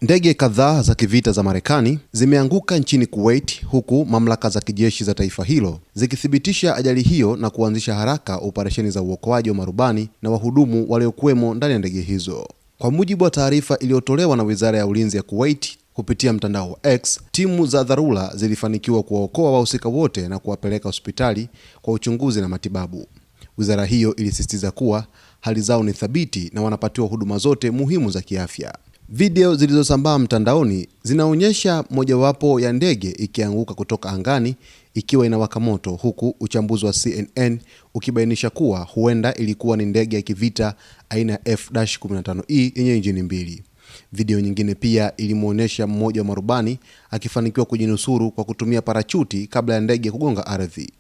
Ndege kadhaa za kivita za Marekani zimeanguka nchini Kuwait, huku mamlaka za kijeshi za taifa hilo zikithibitisha ajali hiyo na kuanzisha haraka operesheni za uokoaji wa marubani na wahudumu waliokuwemo ndani ya ndege hizo. Kwa mujibu wa taarifa iliyotolewa na Wizara ya Ulinzi ya Kuwait kupitia mtandao wa X, timu za dharura zilifanikiwa kuwaokoa wahusika wote na kuwapeleka hospitali kwa uchunguzi na matibabu. Wizara hiyo ilisisitiza kuwa hali zao ni thabiti na wanapatiwa huduma zote muhimu za kiafya. Video zilizosambaa mtandaoni zinaonyesha mojawapo ya ndege ikianguka kutoka angani ikiwa inawaka moto, huku uchambuzi wa CNN ukibainisha kuwa huenda ilikuwa ni ndege ya kivita aina ya F-15E yenye injini mbili. Video nyingine pia ilimuonyesha mmoja wa marubani akifanikiwa kujinusuru kwa kutumia parachuti kabla ya ndege kugonga ardhi.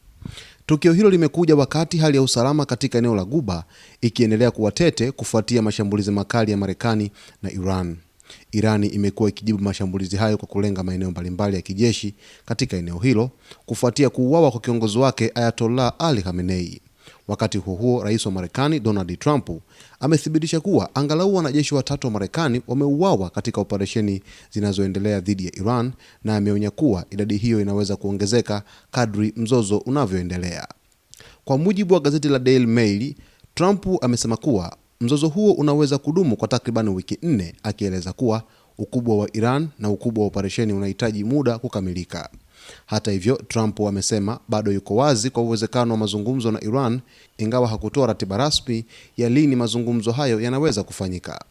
Tukio hilo limekuja wakati hali ya usalama katika eneo la Ghuba ikiendelea kuwa tete kufuatia mashambulizi makali ya Marekani na Iran. Irani imekuwa ikijibu mashambulizi hayo kwa kulenga maeneo mbalimbali ya kijeshi katika eneo hilo kufuatia kuuawa kwa kiongozi wake Ayatollah Ali Khamenei. Wakati huo, Rais wa Marekani Donald Trump amethibitisha kuwa angalau wanajeshi watatu wa Marekani wameuawa katika operesheni zinazoendelea dhidi ya Iran, na ameonya kuwa idadi hiyo inaweza kuongezeka kadri mzozo unavyoendelea. Kwa mujibu wa gazeti la Daily Mail, Trump amesema kuwa mzozo huo unaweza kudumu kwa takriban wiki 4, akieleza kuwa ukubwa wa Iran na ukubwa wa operesheni unahitaji muda kukamilika. Hata hivyo, Trump amesema bado yuko wazi kwa uwezekano wa mazungumzo na Iran, ingawa hakutoa ratiba rasmi ya lini mazungumzo hayo yanaweza kufanyika.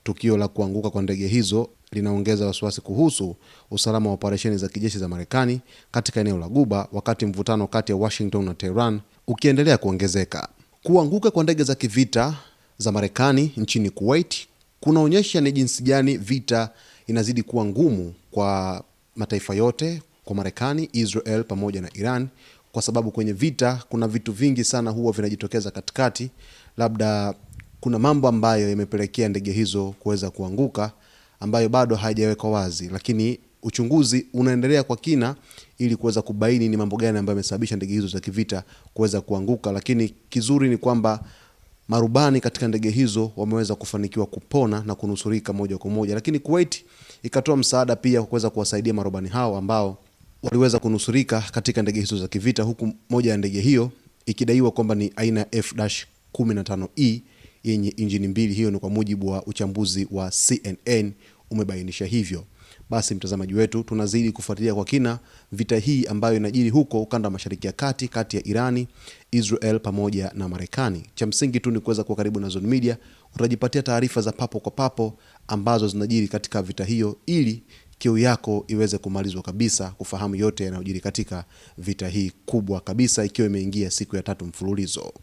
Tukio la kuanguka kwa ndege hizo linaongeza wasiwasi kuhusu usalama wa operesheni za kijeshi za Marekani katika eneo la Ghuba, wakati mvutano kati ya Washington na Tehran ukiendelea kuongezeka. Kuanguka kwa ndege za kivita za Marekani nchini Kuwait kunaonyesha ni jinsi gani vita inazidi kuwa ngumu kwa mataifa yote, kwa Marekani, Israel pamoja na Iran, kwa sababu kwenye vita kuna vitu vingi sana huwa vinajitokeza katikati. Labda kuna mambo ambayo yamepelekea ndege hizo kuweza kuanguka ambayo bado haijawekwa wazi, lakini uchunguzi unaendelea kwa kina ili kuweza kubaini ni mambo gani ambayo yamesababisha ndege hizo za kivita kuweza kuanguka. Lakini kizuri ni kwamba marubani katika ndege hizo wameweza kufanikiwa kupona na kunusurika moja kwa moja, lakini Kuwait ikatoa msaada pia kuweza kuwasaidia marubani hao ambao waliweza kunusurika katika ndege hizo za kivita, huku moja ya ndege hiyo ikidaiwa kwamba ni aina F-15E yenye injini mbili. Hiyo ni kwa mujibu wa uchambuzi wa CNN umebainisha hivyo. Basi mtazamaji wetu, tunazidi kufuatilia kwa kina vita hii ambayo inajiri huko ukanda wa Mashariki ya Kati, kati ya Irani, Israel pamoja na Marekani. Cha msingi tu ni kuweza kuwa karibu na Zone Media, utajipatia taarifa za papo kwa papo ambazo zinajiri katika vita hiyo, ili kiu yako iweze kumalizwa kabisa kufahamu yote yanayojiri katika vita hii kubwa kabisa, ikiwa imeingia siku ya 3 mfululizo.